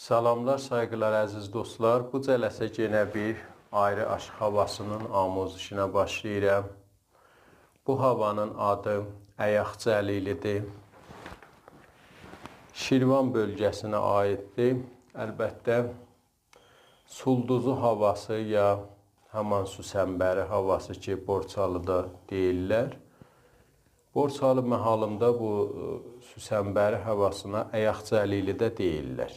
Salamlar, sayğılar, əziz dostlar. Bu cələsə yenə bir ayrı aşk havasının amuzişinə başlayıram. Bu havanın adı Əyaqçı Əlilidir. Şirvan bölgəsinə aiddir. Əlbəttə, Sulduzu havası ya Haman Süsənbəri havası ki, Borçalıda deyirlər. Borçalı məhalında bu Süsənbəri havasına Əyaqçı Əlilidə deyirlər.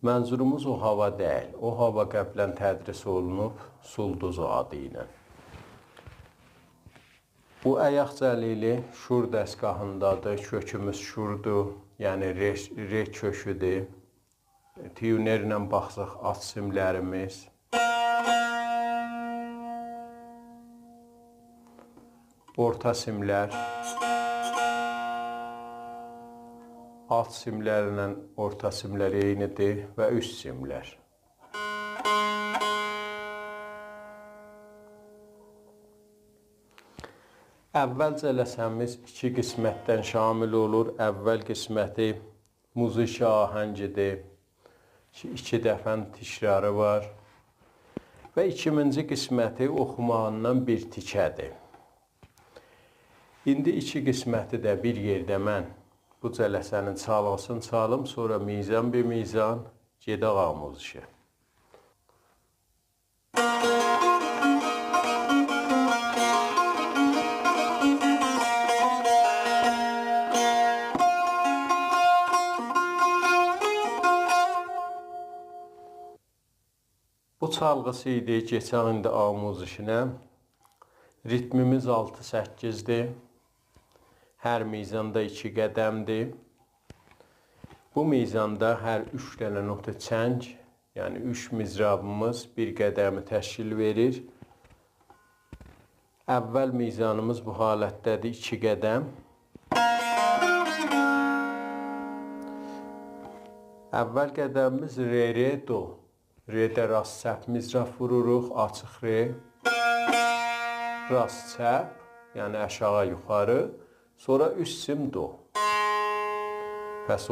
Mənzurumuz o hava deyil. O hava qəblən tədris olunub Sulduzu adı ilə. Bu Əyaqçı Əlili Şur dəstgahındadır. Kökümüz Şurdur. Yəni R köküdür. Tiyunerlə baxsaq at simlərimiz. Orta simlər. Alt simlərlə orta simlər eynidir və üst simlər. Əvvəl cələsəmiz iki qismətdən şamil olur. Əvvəl qisməti muziki ahəngidir. 2 dəfə tikrarı var. Və ikinci qisməti oxumağından bir tikədir. İndi iki qisməti də bir yerdə mən bu cələsənin çalğısını çalım, sonra mizan bir mizan gedək amuzişə. Bu çalğısı idi, keçək indi amuzişinə. Ritmimiz 6-8-dir. Hər mizanda 2 qədəmdir. Bu mizanda hər 3 dənə nota çəng, yəni 3 mizrabımız bir qədəmi təşkil verir. Əvvəl mizanımız bu halətdədir, 2 qədəm. Əvvəl qədəmimiz re, do. Re'də rast çəp mizrab vururuq, açıq re. Rast çəp, yəni aşağı yuxarı. Sonra üst sim do.